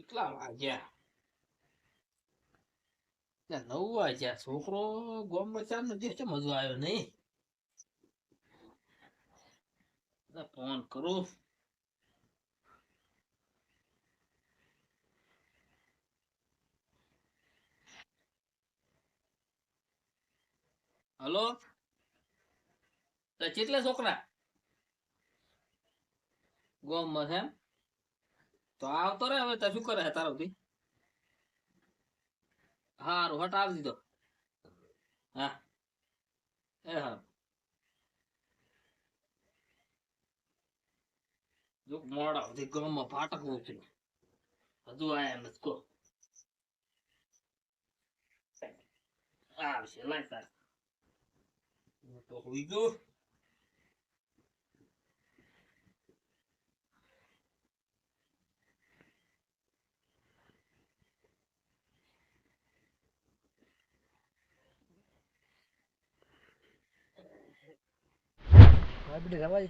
કેટલા વાગ્યા? 9 વાગ્યા. છોકરો ગામમાં ચાર નો જે છે મજો આવ્યો નહીં. ફોન કરું. હલો, કેટલા છોકરા ગામમાં છે? તો આવતો રે હવે. શું કરે છે તારો થી? હારું, હટ આવી દીધો. હા, એ હા. જો મોડા સુધી ગામમાં ફાટકવું છે. હજુ આયા નથી કો. આવશે લાય તાર. તો હોઈ ગયો.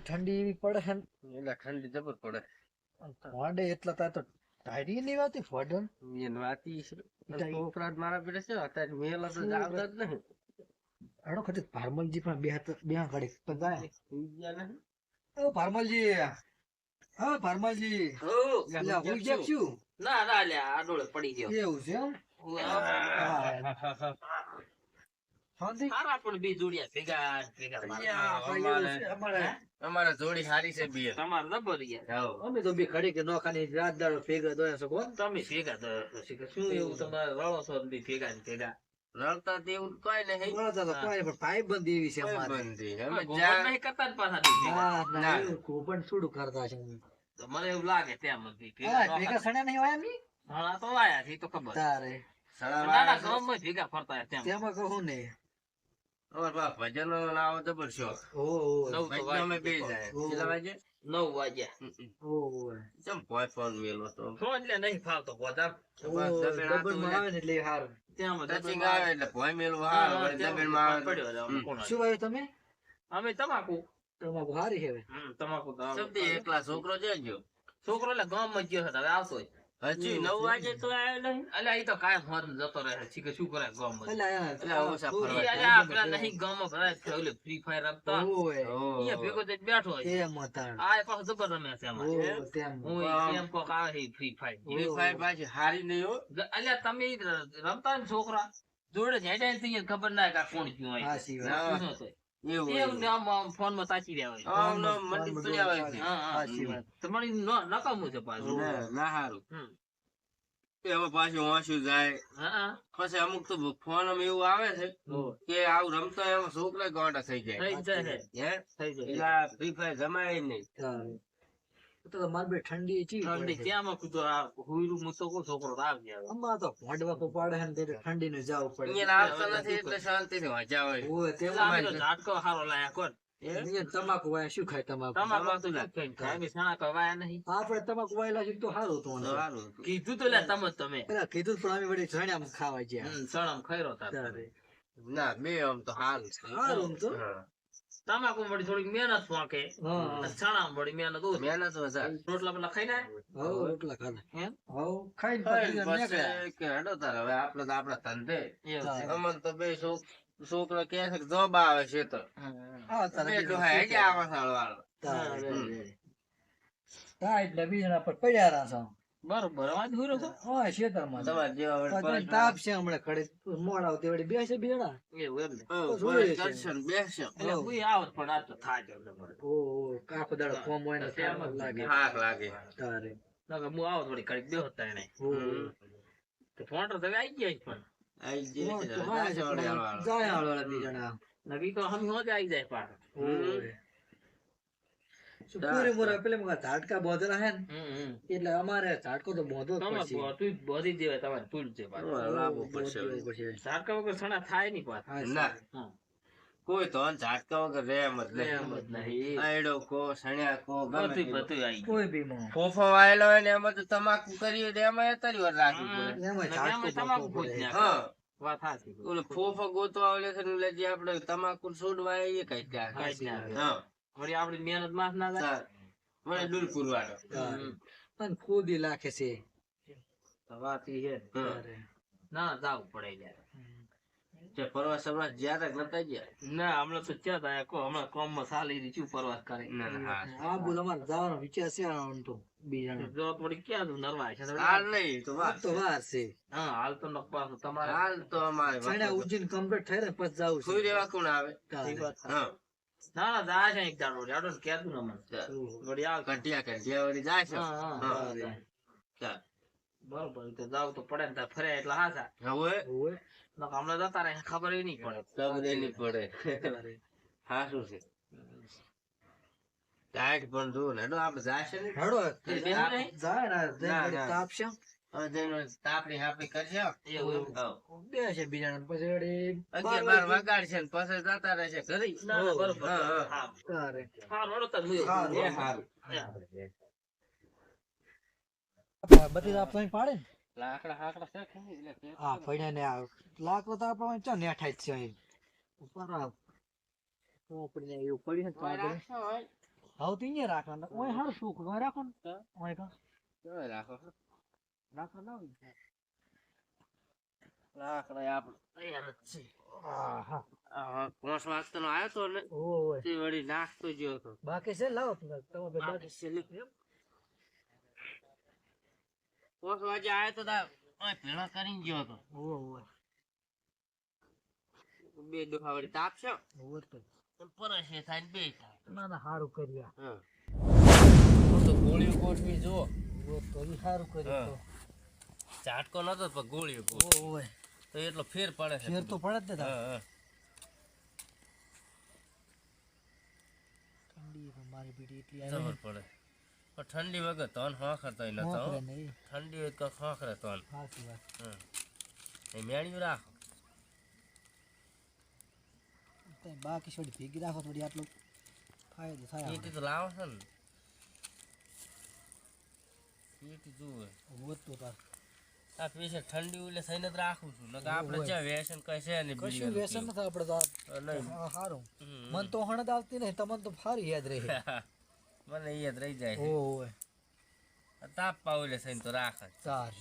ઠંડી એવી પડે છે એટલે ઠંડી જબર પડે. વાંડે એટલા તા તો ટાયરી ની વાતી ફોડન એને વાતી છે છોકરા મારા પેડે છે અત્યારે મેલા તો આવતા જ નહીં. અડો ખતે ફાર્મલજી પણ બે ઘડી પણ જાય ગયા નહીં. ઓ ફાર્મલજી, હા ફાર્મલજી હો, લા હું જેક છું ના ના લ્યા આ ડોળે પડી ગયો. એવું છે એમ શાંતિ સારા પણ બે જોડિયા ભેગા ભેગા અમારે જોડી હારી છે બે. તમારે જબર યાર. અમે તો બે ઘડી કે નોખાની રાત દાડો ભેગા દોયા શકો તમે ભેગા તો શું એવું તમારે રળો છો બે ભેગા ને ભેગા રડતા તેવું કઈ નહીં. બોલતા તો કોઈ પણ ભાઈબંધ એવી છે અમારે બંધી અમે ગોમત નહીં કરતા જ પાછા બે ભેગા. ના ના ના. એવું કોપણ છોડું કરતા છે તો મને એવું લાગે ત્યાં મને બે હા ભેગા ભેગા સણ્યા નહીં હોય એમ હા તો આયા છે ઈ તો ખબર. તારે ના ના ગામમાં ભેગા ફરતા ત્યાં તેમાં કહું ને અમાર બાપ ભજન લાવો જબર શોખ. ઓ નવ તો ભજન અમે બે જાય. ઓહો. કેટલા વાગે? 9 વાગ્યા. ઓ ચમ ભોય ફોન મેલો તો. ફોન એટલે નહીં ફાવતો ગોધા. ડબલ માં આવે ને એટલે હારું ત્યાં બધા ટચિંગ આવે એટલે ભોય મેલું હા વળી દબેલ માં આવે પડ્યો એટલે અમે કોણ શું આવ્યું તમે અમે તમાકુ. તમાકુ હારી છે તમાકુ તો સૌથી એકલા છોકરો છે ગયો. છોકરો એટલે ગામમાં જ ગયો છે હવે આવતો હોય. હજી 9 વાગે તો આવ્યો નહીં. એટલે ઈ તો કાયમ હોર જતો રહે છે કે શું કરે ગામમાં. એટલે ઓછા ફરવા ઈ આજે આપણા નહીં ગામમાં ભરાય છે ઓલે ફ્રી ફાયર રમતા. ઈ ભેગો થઈને બેઠો હોય. એમ હતા આ પાછો જબર રમે છે આમાં. ઓ તેમ હું એમ કોક આવે છે ફ્રી ફાયર. ફ્રી ફાયર પાછી હારી નહીં હો. અલ્યા તમે રમતા ને છોકરા જોડે જાય થઈ ખબર ના કે આ કોણ ગયું હોય. હાચી વાત હા. શું હતું? એવું એવું ને આમ ફોન માં તાકી રહ્યા હોય. આમ નો મંદિર પડ્યા હોય છે. હા, હા. હાચી વાત તમારી નકામું છે પાછું. ના હારું. હમ. એમાં પાછું વાંચું જાય હા, પછી અમુક તો ફોન એવું આવે છે કે આવું રમતો એમાં છોકરા ગોટા થઈ જાય. થઈ જાય હે? થઈ જાય. એટલે આ ફ્રી ફાયર જમાય નહીં. તારે. તો મારે બે ઠંડી ચી ઠંડી ત્યાંમાં કીધું આ હુઈરું હું તો કહું છોકરો તો આવી જાય. અમાર તો ભોંડવા કો પાડે છે ને તે ઠંડી ને જાવ પડે અહીંયા આવતા નથી એટલે શાંતિથી વાંચ્યા હોય. ઓય એટલે તેમાં અમે તો ઝાટકો હારો લાયા કોણ. અહીંયા તમાકુ વાય શું ખાય તમાકુ તમાકુ તો શું કઈ ખાય? અમે સણા કવાયા નહીં. આપણે તમાકુ વાયેલા છે તો સારું તો તો સારું હતું. કીધું તો લે તમે. પેલા કીધું પણ અમે વળી જણ્યા ખાવા ગયા સણમ ખૈરો તાર. તારે ના બે આમ તો સારું છે. સારું તો હા. તમાકુ વળી થોડીક મહેનત ફોકે. હા સણા વળી મહેનત ઓછી. મહેનત વધારે. રોટલા પેલા ખાઈ ને હવ એટલા ખાને એમ? હવ ખાઈને ખાઈને પછી નીકળ્યા. પછી કે હેડો તાર હવે આપણે તો આપણા ધંધે. એવું છે. અમને તો બે છોકરો કે છે કે જોબ આવે છે તો હા તારે બે ડોહા હેડ્યા આવા સાળવાળો. તારે હમ. હા એટલે બીજાના પર પડ્યા રહ્યા છો બરોબર અવાજ હુરો છો. હા ખેતરમાં તમારે જેવા વળી પછી તાપ છે હમણાં ખડે મોડા આવતી વળી બેસે બેડા એવું એમ ને. વળી કરશે ને બેસશે. એટલે હુંય આવત પણ આજ તો થાય જ એટલે મારે. ઓ કાકો દાડો ફોર્મ હોય ને તેમ જ લાગે થાક લાગે. તારે નકર હું આવત વળી ઘડીક બેહોત થાય નહીં. ઓ તો ફોન તો હવે આવી ગયા છે પણ. આઈ જે છે ને, હા, જાશે વળી હાલવાળો. જાય હાલવાળા બીજાના નવી તો હમી હોજ આવી જાય પાછા. ઓય. શું પૂરી મોરા પેલે મગા ઝાટકા બોધેલા હે ને એટલે અમારે ઝાટકો તો બોધવો જ તમે પડશે. બધું જ ભરી દેવાય તમારે ભૂલ છે પાછું. હવે લાવવું બોધ પડશે દેવું હવે. પડશે. ઝાટકા વગર સણા થાય નહીં પાછા. હા, ના હા. કોઈ તો ઝાટકા વગર રહે એમ જ નહીં. એમ જ નહીં. આયડો કો સણ્યા કો ગમે બધું તે. બધું આવી કોઈ બી માં ફોફો વાયેલો હોય ને એમાં તો તમાકુ કરી હોય તો એમાં એતારી વાર રાખવી પડે. એમાં જાય. ઝાટકો તમાકુ બોધવો ભૂજ પડે. નાખે. હા વાત સાચી. ઓલો ફોફો ગોતવા આવલે છે ને એટલે જે આપણે તમાકુ છોડવા એ કઈ ત્યાં કાંઈ જ ના આવે. હા વળી આપણી મહેનત માફ ના થાય. તાર. મને દૂર પુરવાડો. તારે. પણ ખોદી લાખે છે તો વાત ઈ છે. તારે. ના જાવું પડે યાર. તે પ્રવાસ પ્રવાસ જ્યાં તક નતા ગયા. ના હમણાં તો ક્યાં થાય કો હમણાં કોમમાં સાલી રહી છું પરવાસ કરે ના ના હા. આ બોલ અમારે જવાનો વિચાર છે આમ તો બીજાનો. જો થોડી ક્યાં તું નરવા છે હાલ નહીં તો આ વાત તો વાર છે. હા હાલ તો નકપાસ તમારે હાલ તો અમારે છાણા ઉજ્જૈન કમ્પ્લીટ થાય ને પછી જાવું સુઈ છે. રહેવા કોણ આવે. તારે. હા ના ના જાય છે એક દાડો જાડો ને કહેતું ને મને વળી આવ ઘંટિયા વળી જાય છે. હા હા હા. જાય. ચાલ. બરોબર તો જાવ તો પડે ને તાર ફરે એટલે હાચા હવે ઓવે. નકર હમણાં જતા રહે ખબર ય નહીં પડે ખબર ય નહીં પડે. તારે. હા શું છે ટાઈટ પણ જો ને આપણે જાશે ને હેડો. બેહો નહીં? જાય ને ના, જઈને ના. તાપ છે. હવે જઈને તાપણી હાપણી કરશે. એવું એમ. હા. બે છે બીજાના પછી વળી 11-12 વગાડશે ને પછી જતા રહેશે ઘરે. ના ના બરોબર હા, હા. હા તારે. હા રોડો તાર મુયો. હારું. એ હારું. બધી રાત અહીં પાડે ને લાકડા હાકડા છે કે નહીં? એટલે હા પડ્યા ને આ લાકડો તો આપણે ચા નેઠાય જ છે અહીં ઉપર આવ ચોપડીને એવું પડ્યું છે કોઈ તો આપણે રાખશો હોય? હાવ તો અહીંયા રાખવાના ઓય હારું સુખ ઓય રાખો ને હા. ઓય કા તોય રાખો. રાખો ના હોય લાકડા આપણે તૈયાર જ છે. આહા આ 5 વાગતાનો આવ્યો તો ને ઓય તે વળી નાખતો ગયો હતો. બાકી છે લાવો તમે બે બાકી છે લે. 5 વાગે આવ્યો તો તા ઓય ભેળા કરીને ગયો હતો. ઓય બે ડોહા વળી તાપ છે ઓય તો પરસે થાય ને બે થાય. ના ના હારું કર્યા હા. તો ગોળીઓ ગોઠવી જો. ઓય તો ઈ હારું કર્યું તો ઝાટકો નતો પણ ગોળીઓ ગોઠવી. ઓય તો એટલો ફેર પડે છે. ફેર તો પડે જ ને હા, હા. ઠંડી પણ મારી બીડી એટલી ખબર આવે પડે. પણ ઠંડી વગર તન હોખરતોય નતો. મોકરે નહીં ઠંડી હોય તો હોખરે તન. સાચી વાત એ મેળ્યું રાખો. તો બાકી છોડી ભેગી રાખો થોડી આટલું ફાયદો થાય ઈટી તો લાવો છે ને. ઈટી જુએ. હોત તો તાર આ પીછે ઠંડી ઉલે થઈને જ રાખું છું. નકર આપણે જ્યાં વ્યસન કઈ છે નહીં. કશું વ્યસન નથી આપણે તો નહીં. સારું હમ. મન તો હણદ આવતી નહીં તમને તો ફારી યાદ રહે મને યાદ રહી જાય છે. ઓય આ તાપ પાઉલે થઈને તો રાખે. ચાર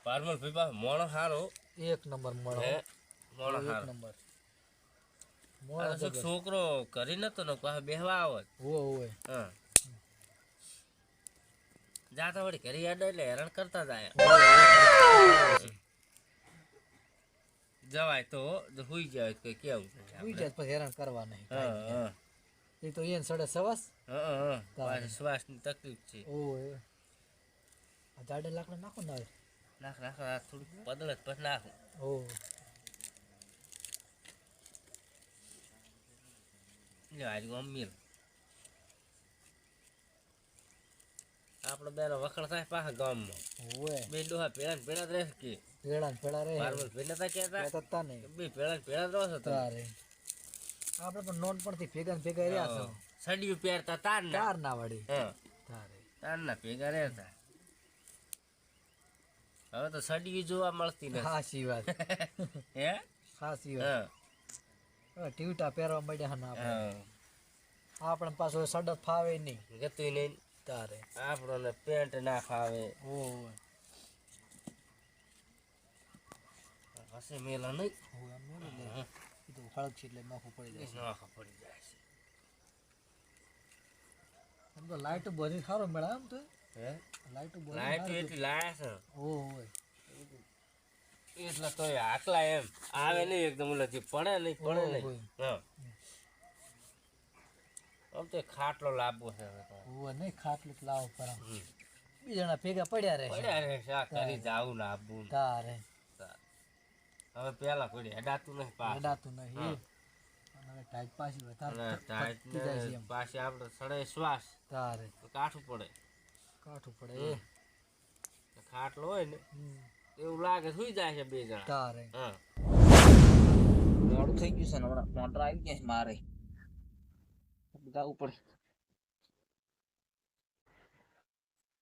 પારમલ પીપા મોણો હારો. એક નંબર મળો હે મોણો એક હારો. નંબર આ મળો તો છોકરો કરી નતો ને પાસે બેહવા આવત. ઓય હા. જાતા વળી ઘરે યાદ એટલે હેરાન કરતા જાય. જવાય તો હુઈ જાય કોઈ કેવું છે ઉઈ જાય પછી હેરાન કરવા નહીં હા હા એ તો એને સડે સવાસ હા હા પાછી શ્વાસની તકલીફ છે. ઓય આ જાડે લાકડા નાખો ને હવે નાખ નાખ આ થોડું પદળે પછી નાખું. ઓ લે આજ અમીર આપણો બેનો વખણ થાય પાછા ગામમાં. ઓય બે ડોહા પેલા ને પેલા જ રહેશે કે પેડા ને પેડા રે બારમલ પેલા તા કહેતા કહેતા તા નહીં બે પેલા ને પેલા જ રહો છો તમે. તારે આપણે પણ નોન પણ થી ભેગા ને ભેગા રહ્યા છો સડિયું પહેરતા તાર ના. ચાર ના વળી હા તારે તાર ના ભેગા રહેતા. હવે તો સડિયું જોવા મળતી નથી. સાચી વાત હે સાચી વાત હા હવે ટીવટા પહેરવા મળ્યા ને આપણે હા આપણે પાછો સડત ફાવે નહીં ગતું નહીં. તારે આપણને પેન્ટ ના ફાવે. ઓય હશે મેલા નહીં. ઓય મેલું લે એ તો હળક છે એટલે માખું પડી જાય નાખા પડી જાય છે. એમ તો લાઈટ બધી સારો મેળા એમ તો હે લાઈટ બધી લાઈટ સારી એટલી લાયા છે ઓય એટલે તો આકલા એમ આવે નહીં એકદમ ઓલા જે પડે નહીં પડે નહીં. હા આમ તો ખાટલો લાવવો છે હવે તો. ઓય નહીં ખાટલું તો લાવો પર હમ. બે જણા ભેગા પડ્યા રહે પડ્યા રે શા કરી જાવું ને આપવું ને. તારે હવે પેલા પડી હેડાતું નહીં પાછું. એડાતું નહીં અને હવે ટાઈટ પાછી વધારે અને ટાઈટ થતી જાય છે એમ પાછી આપણે સડે શ્વાસ તારે તો કાઠું પડે. કાઠું પડે એ ખાટલો હોય ને એવું લાગે સુઈ જાય છે બે જણા. તારે હા મોડું થઈ ગયું છે ને હમણાં મોટર આવી ગયા છે મારે જવું પડે.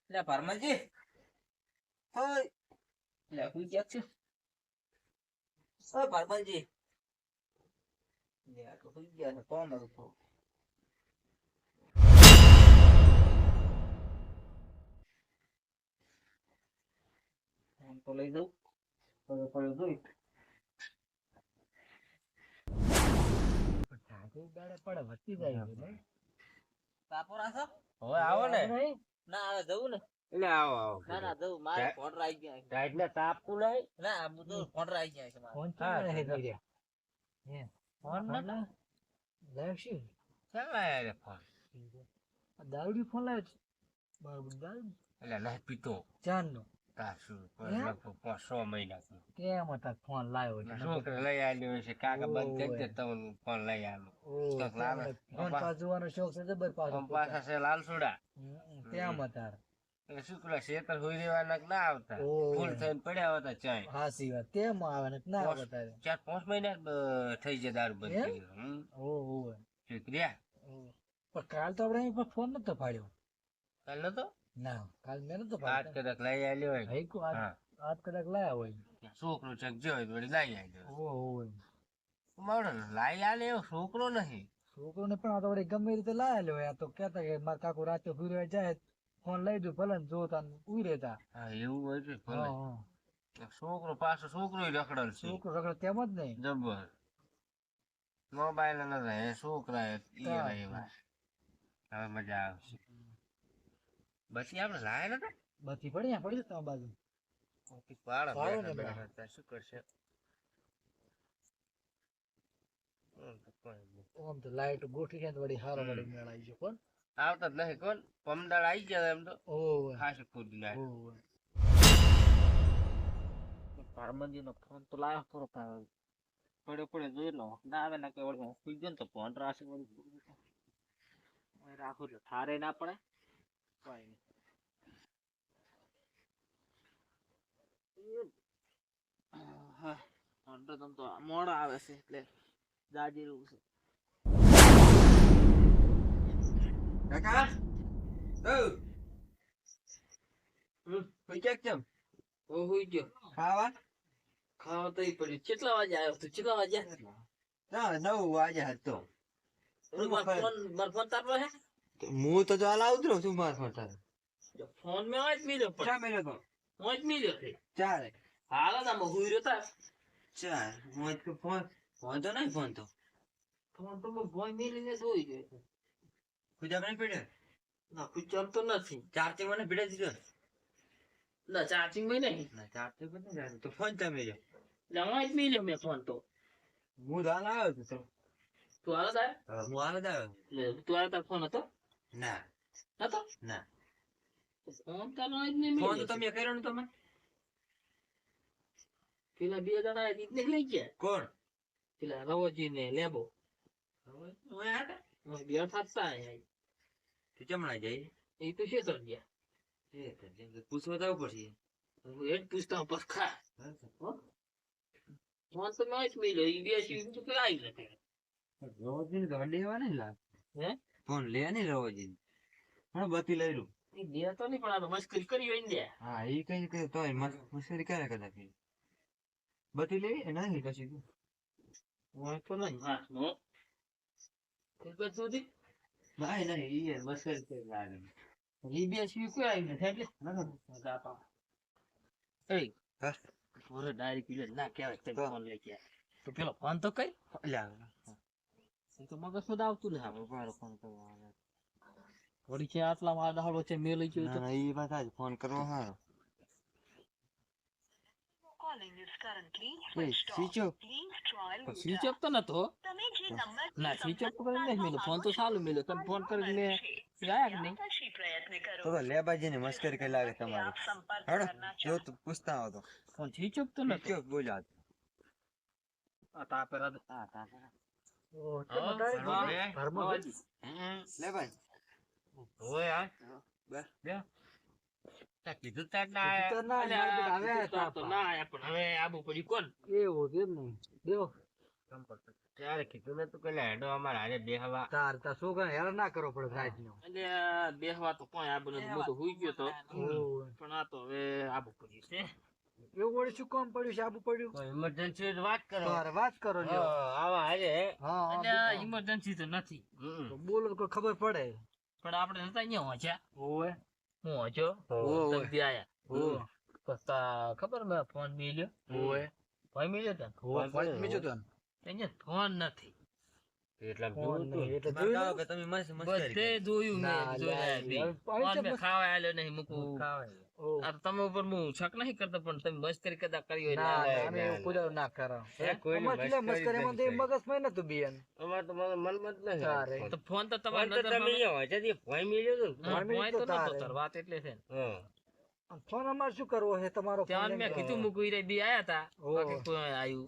લે પરમલજી ઓય લે હું ક્યાં છે ઓય પરમલજી લે આ તો હોઈ ગયા છે કોણ હતું ફોન તો લઈ જાઉં પડ્યો જોઈ પડે વધી જાય છે ને. તાપો રાખો હવે આવો ને ના હવે જવું ને એટલે આવો આવો ના ના જવું મારે ફોન આવી ગયા ટાઈટ ને તાપવું નહીં ના આ બધું ફોન આવી ગયા છે મારે ફોન હા, ચાલે છે તો બીજા. હે, ફોન ફોન ના ના લાવ્યો શું? ચાલ આયા રે ફોન આ દારૂડી ફોન લાવ્યો છે? બરાબર, દારૂડી? એટલે નહીં પીતો ચારનો. તાશું હે? લગભગ 6 મહિના કેમ હતા ફોન લાવ્યો છે? છોકરા લઈ આવ્યો છે કાકા બંધ કરી દે તમને ફોન લઈ આવ્યો ઓહ, તો લાવે. ફોન પાછો જોવાનો શોખ છે જબર પાછો. પાછા છે લાલસુડા કેમ હતા? એ શું પેલા શેતર હોઈ રહેવાના કે ના આવતા ઓહ. ફૂલ થઈને પડ્યા હતા ચાય હાસી વાત. કેમ આવે ને ના પોસ- બતાવે? 4-5 મહિના થઈ જાય દારૂ બંધ એમ? કરી દીધો. ઓહ, શીખર્યા ઓહ. પણ કાલ તો આપણે અહીં પર ફોન નતો પાડ્યો. કાલ નતો ના, કાલ મેં નતો આજ પાડ્યો. કદાચ લઈ આવ્યો હોય હઈ કો આજ હા આજ કદાચ લાયા હોય. છોકરો ચક જો હોય તો વળી લઈ આવ્યો ઓહ, મારો લઈ આલે એવો છોકરો નહીં છોકરોને પણ આ તો વળી ગમે રીતે લાયેલો હોય. આ તો કહેતા કે મારા કાકુ રાતે હુઈ જાય ફોન લઈ દઉં ભલે ને જોતા ને ઉઈ રહેતા. હા એવું હોય છે ભલે હા, હા. છોકરો પાછો છોકરો રખડલ છે છોકરો રખડે તેમ જ નહીં. જબર મોબાઈલ ન રહે છોકરા એવા હવે મજા આવશે પછી આપણે લાયા નતા બધી પડી ત્યાં પડી તમારી બાજુ. પાડો પાડો ને બેઠા બેઠા. બેઠા શું કરશે તો કોઈ નહીં. આમ તો લાઈટ ગોઠવી છે તો વળી હારો વળી મેળાઈ છે કોણ. આવતા જ નહીં કોણ પમદાળ આવી ગયા એમ તો ઓહ, ખાસ ખોદી નાખ ઓહ. પારમંજી નો ફોન તો લાવ્યો થોડો પડ્યો જોઈ લો ના આવે ના કે વળી સુઈ ગયો ને તો ફોન રાખે વળી રાખું એટલે ઠારે ના પડે કઈ નહીં હા ઓર્ડર તમ તો મોડા આવે છે એટલે જાજી રહ્યું છે કાકા કેમ ઓ હોઈ ગયો ખાવા ખાવા તો પડ્યું કેટલા વાગે આવ્યો તું કેટલા વાગ્યા ના 9 વાગ્યા હતો મારો ફોન તાર પાસે હું તો ચાલ આવતો છું માર ફોટા ફોન મેં જ મિલ્યો પણ ચા મેલો તો હું જ મિલ્યો છે ચાલે હાલ ના હુઈ રહ્યો તા ચાલ હું તો ફોન તો નહીં ફોન તો ફોન તો હું ભોય મિલીને જોઈ ગયો ખુદા નહીં પડ્યો ના કોઈ ચાલતો નથી ચાર્જિંગ મને ભીડે દીધો ના ચાર્જિંગ માં નહીં ના ચાર્જિંગ પણ નહીં તો ફોન તમે જો લવા જ મિલ્યો મેં ફોન તો હું તો હાલ આવ્યો તો તું હાલ તાર હું હાલ જ આવ્યો તું હાલ તાર ફોન હતો ના હતો ના ફોન તાર જ નહીં ફોન તો મિલ્યો તમે કર્યો ને તમે પેલા બે જણા રીતને લઈ ગયા કોણ પેલા રવોજી ને લેબો બે થાકતા અહીંયા તું ચમણા જાય એ તો છે સર ગયા પૂછવા તો પડશે હું એ જ પૂછતા બસ ખા ફોન તો મેં જ મિલ્યો એ બે શિવ તો કઈ આવી નથી રોજી ઘર લેવા નહીં લાગ હે ફોન લે નહીં રોજી હા બતી લઈ લઉં એ બે તો નહીં પણ આ તો મસ્કરી કરી હોય ને હા એ કઈ તો મુશ્કેલી કરે કદાચ બતી લેવી નહીં પછી હું તો નહીં હા નો કોઈ સુધી નહીં નહીં એ મુશ્કેલી કરે લાગે એ બે શિવ કોઈ આવી નથી એટલે એ હા પૂરો ડાયરી પીલે ના કહેવાય તે તો? ફોન લઈ ગયા તો પેલો ફોન તો કઈ લાગે એ તો મગજ માં આવતું ને હા મારો ફોન કરવાનો વળી છે આટલા માં દાડો છે મેં લઈ ગયો તો ના એ વાત આજ ફોન કરવો હારો સ્વિચ ઓફ તો નતો ના સ્વિચ ઓફ કરીને નહીં મેલ્યો ફોન તો સારું મેલ્યો તમે ફોન કરીને આયા કે નહીં તો લેબાજી ને મસ્કરી કઈ લાગે તમારે હેડો જો તું પૂછતા આવો તો ફોન સ્વિચ ઓફ તો નતો કયો બોલ્યા આ તાપેરા હા તા ઓહ, કેમ તારી ઘરમાં ગઈ? લે ભાઈ ઓય આ બે બે કીધું તાર ના તો ના અલ્યા, આવ્યા કીધું તો ના આયા પણ હવે આબુ પડ્યું કોણ એવું છે એમ નહીં. દેવો ત્યારે કીધું ને તું પેલા હેડો અમારા હારે બેહવા તાર છોકરાને હેરાન ના કરવો પડે રાતનો. એટલે બેહવા તો કોઈ આબુ નથી હું તો હુઈ ગયો તો ઓહ. પણ આ તો હવે આબુ પડ્યું છે એવું વળી શું કામ પડ્યું છે આબુ પડ્યું? ઇમરજન્સી વાત કરો તારે વાત કરો લ્યો. આવા હારે હા, એટલે ઇમરજન્સી તો નથી તો બોલો તો કોઈ ખબર પડે. પણ આપણે નતા અહીંયા વાંચ્યા ઓવે હું વાંચ્યો ઓવે. તમે આયા ઓવે. પસ્તા ખબર મેં ફોન મિલ્યો ઓય ભાઈ મિલ્યો તને ફોન બીજો તો અહીંયા ફોન નથી એટલા ફોન જોયું તું. નહીં એટલે જોયું કે તમે મસ્ત બધે જોયું ના, મેં જોયા બી. યાર, ફોન મેં મસ્ત- ખાવા આલ્યો નહીં મૂકું ઓહ. આ તો તમે ઉપર હું શક નહીં કરતો પણ તમે મસ્કરી કદા કરી હોય ના એટલે ના, અમે એવું પૂરા ના કરો એ કોઈની અમારે એટલે મસ્કરીમાં તો એ મગજમાં નતું બેન અમારે તો મનમાં જ નહીં તારે. ફોન. તો ફોન તો ફોન તમારા તો તમે નજરમાં અહીંયા વાંચ્યા હતી, ભોંય મિલ્યો તો ને. ફોન ભોંય તો તો નતો તારે. તાર, વાત એટલે છે ને. હા. ફોન અમારે શું કરવો છે તમારો ત્યાં મેં કીધું મૂકું ઈ બી આયા તા ઓહ. બાકી કોઈ આયું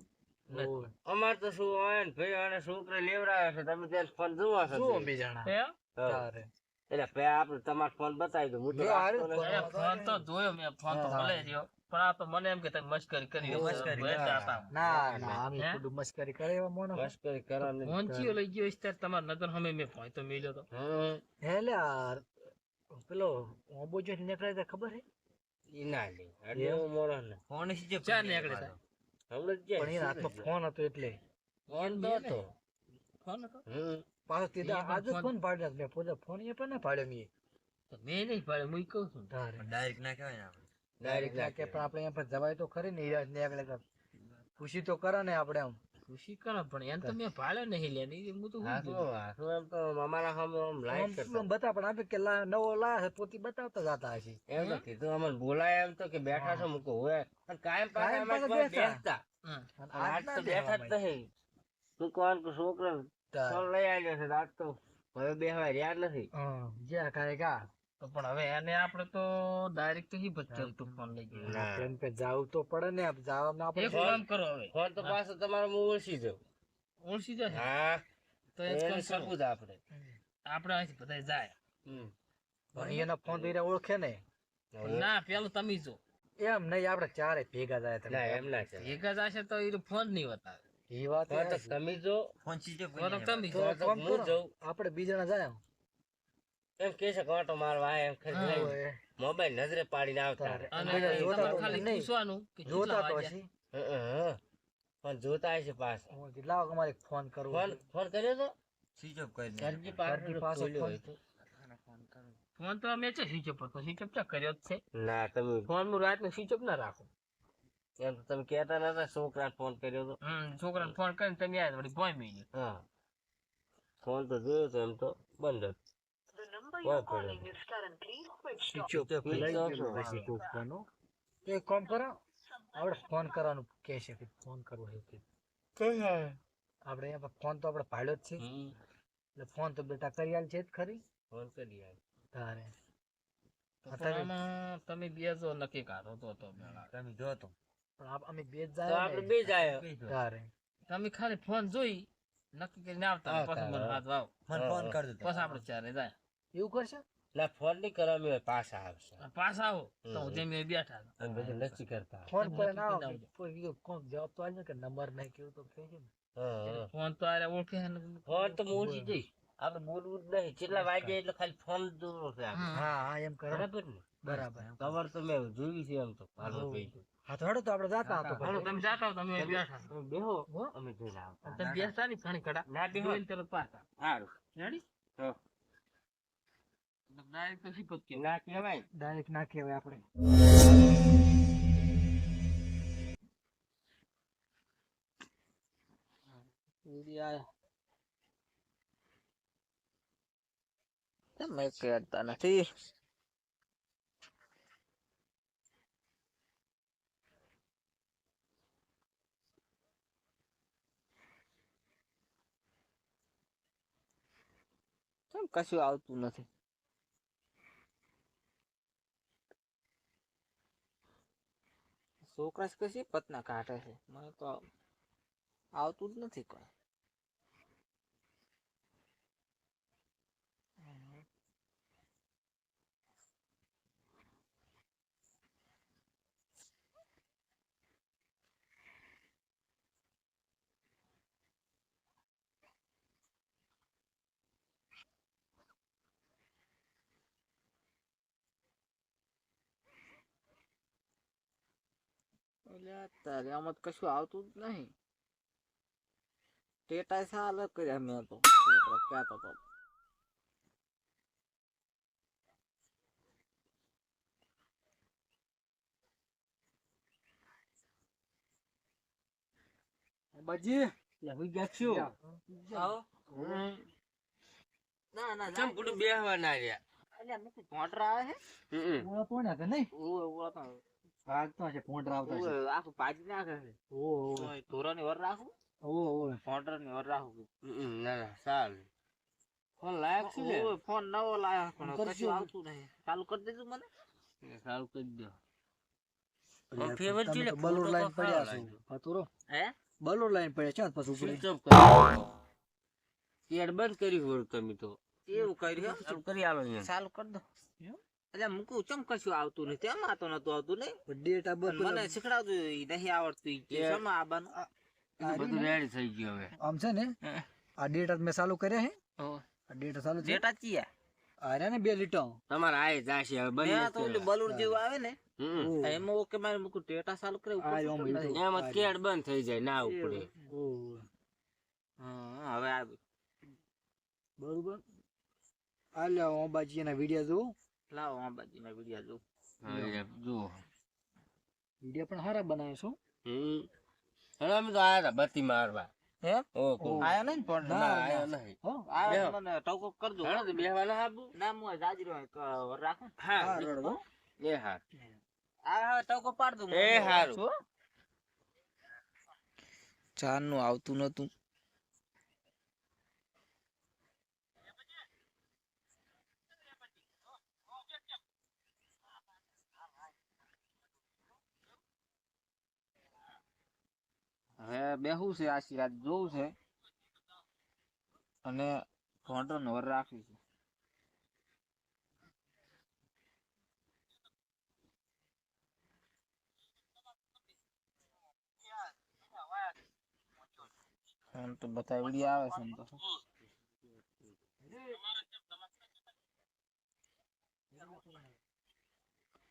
નથી. અમારે તો શું હોય ને ભાઈ અને છોકરા લેવડાવે છે તમે ત્યાં ફોન જોવા છો શું બે જણા હે? હા. તારે એટલે ભાઈ આપણે તમારો ફોન બતાવી દો હું તો જો હારું રાખતો નથી. એ ફોન તો જોયો મેં ફોન તો ભલે રહ્યો પણ આ તો મને એમ કે તમે મસ્કરી કરી ના ના અમે હે? ખુદ મસ્કરી કરે એવા મોણો મસ્કરી કરવાની. ફોન ચિયો લઈ ગયો છે તમારા નજર સામે મેં ફોન તો મેલ્યો તો હમ. હેલે યાર પેલો ઓબો જો નીકળે તો ખબર હે ઈ ના લે. એટલે એવું મોણો ને. ફોન છે ચાર નીકળે તા હમણાં જ જાય. પણ એના હાથમાં ફોન હતો એટલે ફોન તો હતો. ફોન હતો હમ. પાછો તીધા એ પણ આજ જ ફોન- ફોન પાડ્યો મેં પોતે ફોન એ પણ ના પાડ્યો મેં તો મેં નહીં પાડે હું કહું છું તારે ડાયરેક્ટ ના કહેવાય ને આપણે ડાયરેક્ટ ના કે પણ આપણે અહીંયા પર જવાય તો ખરી ને હીરા નીકળે તો ખુશી તો કરે ને આપણે આમ ખુશી કરો પણ એમ તો મેં પાડ્યો નહીં લે નહીં હું તો હું હાથું હાથું એમ તો અમારા સામે આમ લાઈટ આમ કરતા. બતા પણ આપે કે નવો લાયા છે પોતે બતાવતા જતા હશે એમ તો કીધું અમને બોલાય એમ તો કે બેઠા છો મૂકો હોય અને કાયમ પાસે કાયમ અમારે પાસે પાસે બેસતા. બેસતા. હા. અને આજ ના તો બેઠા જ દેવા નહીં. તું કોણ કે છોકરા તારે. ફોન લઈ આવ્યો છે તો આજ તો હવે બેહવાય રહ્યા જ નથી. હા, જ્યાં કાંઈ કા તો પણ હવે એને આપણે તો ડાયરેક્ટ તો હી બચ્ચા તું ફોન લઈ ગયો ના. ટ્રેન પે જાવું તો પડે ને જવામાં આપણે એક કામ કરો હવે ફોન તો પાછો તમારો હું ઓળખી જાઉં. ઓળખી જશે હા તો એક કામ એની કરો સબૂત આપણે. આપણે અહીંથી બધા જાય હમ. પણ એના ફોન તો એને ઓળખે ને ના પેલું તમે જો એમ નહીં આપણે ચારે ભેગા જાય તમે ના એમ ના છે. એક જ હશે તો એ ફોન નહીં બતાવે એ વાત ફોન તો છે. તમે જો ફોન ચીજો તો તમે તો જો તો કામ હું કરો. જાઉં. આપણે બીજાના જાય એમ કે છે કાંટો મારવા આયા એમ ખરી લઈ ઓય, મોબાઈલ નજરે પાડીને આવતા તારે. રહે. અને બધા જોતા તમારે તો ખાલી નહીં. પૂછવાનું કે જોતા કેટલા તો વાગ્યા. હશે હં. પણ જોતા હશે પાછા. હું કીધું લાવો અમારે ફોન કરવો ફોન છે. ફોન કર્યો તો સ્વિચ ઓફ કરી દે સરજી સરજી પાછો ખોલ્યો ફોન. હોય તો. ફોન તો અમે છે સ્વિચ ઓફ હતો સ્વિચ ઓફ કર્યો જ છે ના તમે ફોન હું રાતનો સ્વિચ ઓફ ના રાખું એમ તો તમે કહેતા નતા છોકરાને ફોન કર્યો તો. છોકરાને ફોન કરીને તમે આવ્યા વળી ભોંય મેલ્યો હા ફોન તો જોયો તો એમ તો બંધ હતો. કોઈ પડ્યો સ્વિચ ઓફ લઈ સ્વિચ ઓફ ગયો છે. પછી તું ફોન હો. તો એક કામ કરો આપણે ફોન કરવાનું કહે છે કે ફોન કરવો છે કે આપણે અહીંયા પર ફોન તો આપણે પાડ્યો જ છે હમ. એટલે ફોન તો બેટા કરી આલ છે જ ખરી ફોન કરી આવ. તારે તો પણ આમાં તમે બે જો નક્કી કાઢો તો મેળા. તમે જો તો પણ અમે બે જ તો જાય આપણે ને. બે જાય. તારે તમે ખાલી ફોન જોઈ નક્કી કરીને આવતા આવતા, પછી મને હાથ વાવ મને ફોન કરી દો પછી આપણે ચારે જાય એવું કરશે ના ફોન નહીં કરવાનો હોય પાછા આવશે. અને પાછા આવો તો હમ. જેમ એ બેઠા હતા. અને બધું નક્કી કરતા. ફોન તમે કરે નક્કી ના કરીને આવજો. કોણ જવાબ તો આજે કે નંબર નહીં કેવું તો કહેજે ને હા ફોન તો આરે ઓળખે છે ને. ફોન તો હું ઓળખી જઈશ. આપણે બોલવું જ નહીં કેટલા વાગે એટલે ખાલી ફોન દૂર છે આપણે. હા હા એમ કરો બરાબર ને બરાબર ખબર તો મેં જોઈ છે એમ તો હાલો હો. ભાઈ. હા તો હેડો તો આપણે જાતા હતો હાલો, તમે જાતા હો, તમે બેઠા છો. તમે બેહો હો. અમે જોઈને આવતા. તમે બેસતા નહીં ઘણી કડા ના બેહો. જોઈને તરત પાછા સારું. રેડી હા. ડાયરેક્ટ તો શીખો જ કેવું. ના કહેવાય. ડાયરેક્ટ ના કહેવાય આપણે તમે કહેતા નથી કેમ કશું આવતું નથી છોકરા કશી પતના કાઢે છે મને તો આવતું જ નથી કોઈ તારે આમાં તો કશું આવતું જ નહીં ટેટા સાલ કર્યા મેં તો કહેતો હતો બાજી લે હું ગયા છું આવો ના ના ચમ કુટું બેહવા ના રહ્યા અલ્યા મુકુ પોંટરા આવે છે ઓળા તો ને નહીં ઓય ઓય તો ભાગતો હશે પોંડરા આવતા છે ઓય આખું પાજી નાખે છે ઓય તોરાની વર રાખું ઓય પોંટરાની વર રાખું ના ના સારું ફોન લાયક છે ને ઓય ફોન નવો લાયો પણ કરજો. કશું આવતું નહીં ચાલુ કરી દેજો મને સારું કરી દો તમે ફેવર તો છે ને બલોર ફોટો લાઈન તો પડ્યા સારો છો ફતુરો હે બલોર લાઈન પડ્યા ચાલ પછી ઉપડે સ્વિચ ઓફ કરી એડ બંધ કરી હોય તમે તો એવું કર્યું ચાલુ કરી આલો અહીંયા ચાલુ કરી દો એટલે મૂકું ચમ કશું આવતું નહીં તેમાં તો નતું આવતું નહીં ડેટા મને શીખડાવતું ઈ નહીં આવડતું ઈ કે એ- શેમાં આવવાનું બધું રેડી થઈ ગયું હવે આમ છે ને આ ડેટા મેં ચાલુ કર્યા હે આ ડેટા ચાલુ છે ડેટા ચિયા આ રહ્યા ને 2 લીટર તમારે આય જાશે હવે બંધ મેં તો નથી ઓલી બલૂન જેવું આવે ને હમ. એમાં ઓકે મારે મૂકું ડેટા ચાલુ કરે ઉપર આ તો એમ નહીં. એમાં કેડ બંધ થઈ જાય ના ઉપડે હા હવે આવ્યું બરોબર આ લે બાજી એના વિડિયો જોઉં લાવો આ બાજુના વિડિયો જો હવે જુઓ વિડિયો પણ સારા બનાવે છો હવે અમે તો આયા હતા બત્તી મારવા હે ઓહો આયો નહીં પણ ના આયો નહીં હો આયો મને ટોકો કરજો હાલો તો બેહવાના હાબુ ના હું જાજરો રાખું હા હા રડો એ હા આ ટોકો પાડ દઉં એ હારું. ચાર નું આવતું નતું હવે બેહું છે આશીર્વાદ જોવું છે અને ઘોંટો નવર રાખવી છે ફોન તો બધા વિડીયો આવે છે એમ તો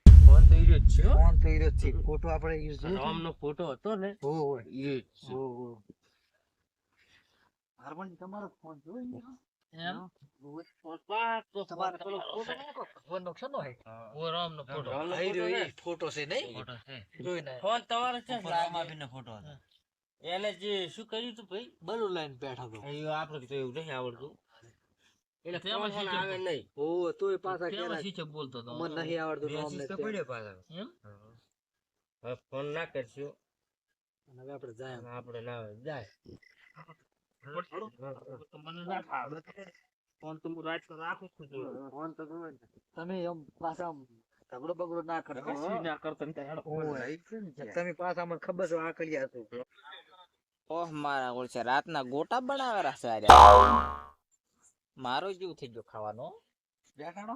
ફોન તો ઈર્યો જ છે હો. ફોન થઈ રહ્યો છે ફોટો આપણે યુઝ રામનો ફોટો હતો ને હો હો ઈ જ છે. હો હારમોન તમારો ફોન જોઈ એમ તમારો પેલો ફોટો ફોન નો ક્ષણો હે ઓ રામનો ફોટો આઈ રહ્યો એ ફોટો છે નહીં ફોટો છે જોઈ ને ફોન તમારો છે ને લાગે? રામાભીનો ફોટો હતો. એને જે શું કર્યું તું ભાઈ બલૂન લાઈન બેઠા તો એ આપણે તો એવું નહીં આવડતું એટલે ફોન પણ આવે નહીં ઓ તોય પાછા કેરા શીખે બોલતો હતો મને નહીં આવડતું નામ બેસીસ તો નથી પડ્યો પાછો. એમ હવે ફોન ના કરશું અને હવે આપણે જાય આપણે ના આવે. જાય મને ના ફાવે ફોન તો હું રાત રાખું છું ફોન તો ગમે તમે એમ પાછા આમ ઝઘડો બગડો ના કરતા કશું ના કરતો ને ત્યાં ઓય તમે પાછા મને ખબર છે આ કર્યા છો ઓહ મારા ઓળશે રાતના ગોટા બનાવેલા છે આરે મારો જીવ થઈ ગયો ખાવાનો બેઠાણો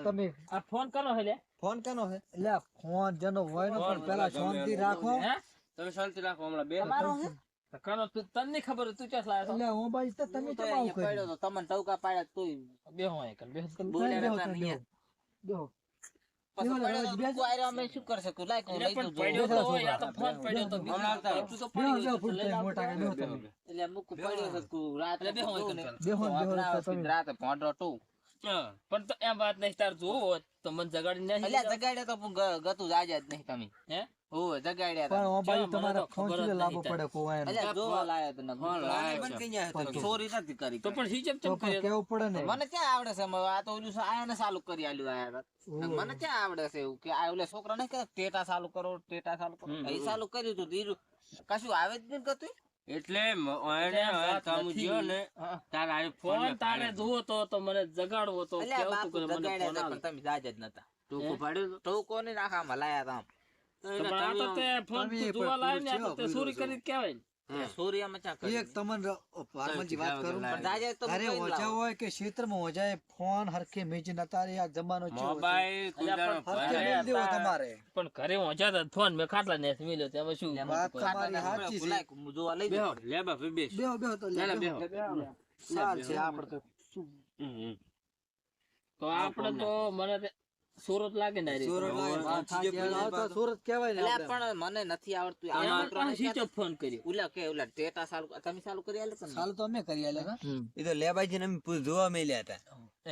તમે આ ફોન કરો હે લે ફોન કેનો હે એટલે ફોન જેનો હોય ને પણ પેલા શાંતિ રાખો હે તમે શાંતિ રાખો હમણાં બે તમારો હે કનો તું તને ખબર તું ચસ લાયો એટલે હું બાઈ તો તમે કેમ આવું કર્યું તો તમને ટવકા પાડ્યા તોય બેહો એક બેહો તમે બોલ્યા બેહો, રહેતા નહીં બેહો. પછી બેહો, પડ્યો તો બેહો. તું આયરો અમે શું કરશે તું લાય કો લઈ તો પડ્યો તો હોય, આ તો ફોન પડ્યો તો હમણાં આવતા રહો. તું તો બેહો, પડી બેહો, ગયો ફૂટ થાય, મોટા કે બેહો તમે. એટલે મુક પડ્યો છે તું રાત બેહો બેહો, બેહો, તો તમે. રાત ભોંડરો તું હા. પણ તો એમ વાત નહીં તાર જોવો તો મને જગાડી નહીં એટલે જગાડ્યા તો પણ ગતું જાજ જ નહીં તમે હે હો જગાડ્યા પણ તા હું બાઈ મને તો તમારા ફોન ખબર જ સુધી લાવવો નહીં પડે કોઈ એને. એટલે જોવા લાયો તો ફોન લાયો પણ છે. કઈ ન્યા હતો? ચોરી નથી કરી તો પણ હિજબ તો ચમ પણ કરે કેવું પડે ને મને ક્યાં આવડે છે હવે આ તો ઓલું આયાને ચાલુ કરી આલ્યું આયા તા. મને ક્યાં આવડે છે એવું કે આ ઓલા છોકરા ને કે ટેટા ચાલુ કરો ટેટા ચાલુ કરો એ ચાલુ કર્યું તું ધીરું કશું આવે જ નહીં કતું એટલે એને હવે તમે જ્યો ને તારે આ ફોન ફોન તારે જોવો તો મને જગાડવો તો એટલે કેવું બાપુ તું કરે મને જગાડ્યા ફોન તા આવે પણ તમે જાજ જ નતા ટોકો પાડ્યો તો? તો કોને નાખામાં લાયા તા આમ. તો તો એને પણ આ તો તમે તે ફોન તમે તું પણ જોવા લાયો ને આ તો પૂછ્યો, તે ચોરી કરી જ કહેવાય ને એટલે સોરિયામાં ચા કરી એક તમને પારમજી વાત કરું પણ જાજે તો અરે કઈ ઓજા લાવો. હોય કે ક્ષેત્રમાં ઓજાએ ફોન હરખે મેજ નતા રે આ જમાનો ચેવો છે. મોબાઈલ કુદાનો હરખે ભાઈ. મેલ દેવો તમારે પણ ઘરે પહોંચ્યા તા ફોન મેં ખાટલા ને મિલ્યો તેમાં શું વાત ખાટા તમારી ના સાચી છે. બોલાય, હું જોવા લઈ બેહો જાઉં. લે બાપુ બેસ બેહો બેહો તો ના, ના, બેહો. બેહો. સાલ છે આપણે તો તો આપણે તો મને તે સુરત લાગે ને રે સુરત લાગે. વાત સાચી. આ તો સુરત કહેવાય ને એટલે આપણે. પણ મને નથી આવડતું આ એમાં છોકરાને પણ સ્વિચ ક્યાં- ઓફ ફોન કર્યો ઓલા કે ઓલા ટેટા ચાલુ તમે ચાલુ કરી આલે કે સાલ તો અમે કરી આલે હા. એ તો લેબાજીને અમે જોવા મેલ્યા હતા.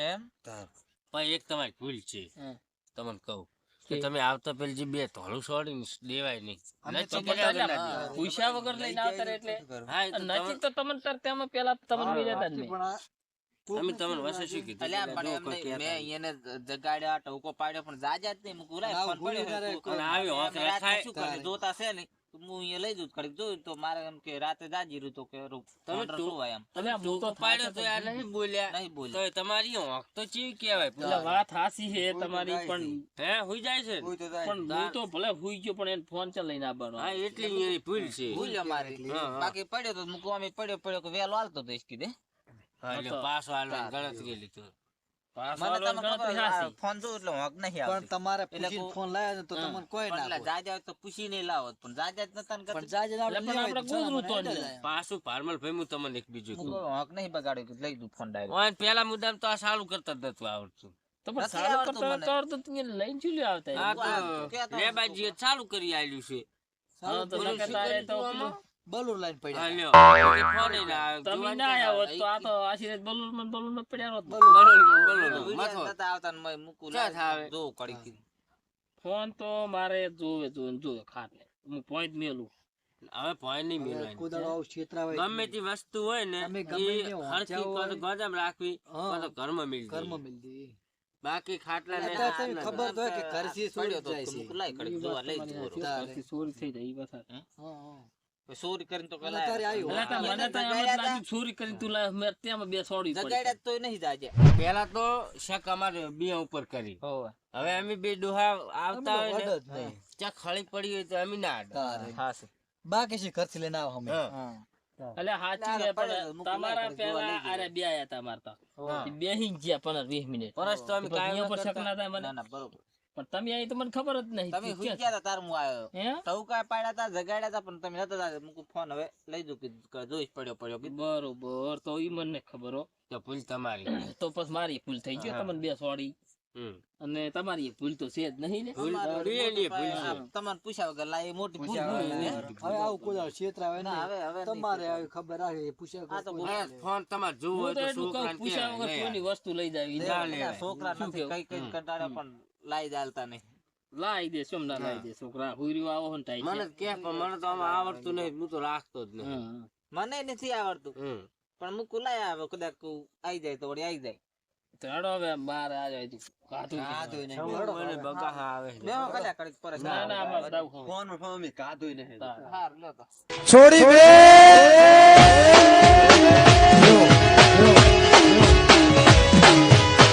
એમ તાર. પણ એક તમારી ભૂલ છે હા. તમને કહું કે તમે આવતા પેલી જે બે ધોળું છોડીને દેવાય નહીં અમે નચી તો કર્યા બધા વગર ના દેવાય. પૂછ્યા વગર લઈને આવતા રહે એટલે હા, એ તો નજીક તો તમને તાર તેમાં પેલા તમને લઈ જતા જ નહીં. પણ આ અમે તમને વસે શું કીધું અલ્યા કે પણ જો એમ કોઈ નહીં, કહેતા મેં એને જગાડ્યા ટોકો પાડ્યો પણ જાજા જ નહીં મૂકું લાય ના, ફોન ભૂલી પડ્યો ના હોય. રે, તું- અને આવ્યો અમે હોંક રાતના રખાય. શું કરીએ? જોતા છે નહીં તો હું અહીંયા લઈ જઉં કડીક જોયું તો મારે એમ કે રાતે જાજી રહ્યું તો કે તમે ફોન તો- રસોવાય એમ અલ્યા હું તો ટોકો પાડ્યો તો આ નહીં બોલ્યા નહીં બોલ્યો. તો તમારી હોંક તો ચેવી કહેવાય એટલે વાત હાસી છે તમારી પણ હે હુઈ જાય છે ને? પણ હું તો ભલે હુઈ ગયો પણ એને ફોન ચા લઈને આવવાનો. હા એટલી એની ભૂલ છે ભૂલ્યો મારી હા, હા. બાકી પડ્યો તો મૂકવા અમે પડ્યો કે વેલો હાલતો તો ઈશ કીધે હા, એટલે પાછો હાલવાની ગણતરી લીધું પાછો મને આવવાનો તમને ગણતરી ખબર આ હાસી. ફોન જોઉં એટલે હોંક નહીં પણ આવતી તમારે એટલે પૂછીને કો- ફોન લાવ્યા ને તો હા. તમને કોઈ પણ ના એટલે હોય. જાજા તો પૂછી નહીં લાવો પણ જાજા જ નતા ને પણ કરતા. જાજે આપણે એટલે પણ લેવાય આપણે તો ચાલો, ગુજરું તો મને જ હેડે પાછું ભારમલ ભાઈ હું તમને એક બીજું હું કહું કહું, હોંક નહીં બગાડ્યો કે લઈ દઉં ફોન ડાયરેક્ટ ઓય પેલા મુદ્દામાં તો આ સારું કરતા જ નતું આવડતું તો પણ નથી સારું આવડતું કરતા મને. તો તો તમે લઈને ચૂલ્યો આવતા આ એમ. તો લેબાજીએ ચાલુ કરી આલ્યું છે હા, તો નકર તારે તો પેલું બલૂન લાઈન પડ્યા હા, લ્યો. એ ફોને ના આવ્યો. તમે જોવાનું ના ક્યાં આવ્યા હોત આવે? તો આ તો આશીર્વાદ બલૂન પડ્યા હોત. બરોબર, મથો. નતા આવતા ને મેં મૂકું ક્યાં લાવ, થાવે? જોઉં કડીક. ફોન તો મારે જોવે ખાટલે હું પોઈન્ટ મેલું. હવે ભોંય નહીં મેળવાની. કોદાળો આવું છેતરાવાય ગમે તે વસ્તુ હોય ને તમે એ ગમે તે હરખી વાંચ્યા કાં તો હોય. ગોદામ રાખવી હા. કાં તો ઘરમાં મેલી કર્મ દેવી. મિલ દી બાકી ખાટલા ને અત્યારે તમને ખબર તો હોય કે ઘરથી પડ્યો છોડી તો જાય છે મૂકું લાય કડીક ઈ જોવા વાત લઈ તમારી જવું સાચી. તારે. પછી ચોરી થઈ જાય ઈ વાત સાચી. હા, હા. ચોરી કરીને તો અને તારે આવ્યું. એટલે તો મને તો એમ જ લાગ્યું ચોરી કરી તું લાવ મેં તેમાં બે છોડી પડી. જગાડ્યા તો નહીં જાજે પેલા તો શક અમારે બે ઉપર કરી હવે અમે બે ડોહા આવતા અમે હોય તો અડદ ને નહીં. ત્યાં ખળી પડી હોય તો અમે ના અડે. તારે. હા છે બાકી છે ઘરથી લઈને આવો અમે હા. એટલે હાચી ના, છે પડે પણ મૂકું તમારા લાય, જોવા પેલા લઈ અરે બે આયા તા મારતા હા. બેહી ગયા 15-20 મિનિટ પરસ તો અમે પછી કાંઈ અહીંયા પર ન શક કરતા. ના થાય મને ના ના બરોબર પણ તમે અહીં તો મને ખબર જ નહીં તમે તું હુઈ ક્યાં ગયા હતા તાર હું આવ્યો છે? હે ટવકા પાડ્યા હતા જગાડ્યા હતા પણ તમે નતા જાતે. મૂકું ફોન હવે લઈ દઉં કે જોઈશ પડ્યો કીધું. બરોબર તો ઈ મને ખબર હો તો ભૂલ તમારી તો પછી મારી ભૂલ થઈ ગઈ હા. તમને બે સોડી હમ. અને તમારી ભૂલ તો છે જ નહીં ને ભૂલ તમારું બે ની મોટું ભૂલ છે. આ તમને પૂછ્યા વગર લાય એ મોટી ભૂલ પૂછ્યા ભૂલ વગર ને. હવે આવું કોદાળો છેતરાવે ના, નહીં. હવે નહીં તમારે છેતરાવે. આવી ખબર આવે પૂછ્યા આ તો કોઈ બહુ- પૂછે. ફોન તમારે જોવું હું હોય તો તો એટલું કહું છોકરાને પૂછ્યા વગર કહેવાય, કોઈની વસ્તુ લઈ જાવી ના પેલા લેવાય. છોકરા શું નથી કેવું? કઈ કંટાળે પણ લાઈ ચાલતા નહીં. લાઈ દે શું ના લાઈ દે છોકરા હુર્યું આવો ને ટાઈ મને તો કે પણ મને તો આમાં આવડતું નહીં હું તો રાખતો જ નહીં મને નથી આવડતું હમ. પણ મૂકું લાય આવે કદાચ આવી જાય તો વળી આવી જાય. તો હેડો હવે બાર આ જાય તું કાતું કાધું નહીં. મને બગાહા આવે છે. બેહો કદાચ કડીક પરસ. ના ના બસ દાવ ખાવ. ફોન માં ફોન કાધું નહીં. તાર. હારું લ્યો તો. છોડી બે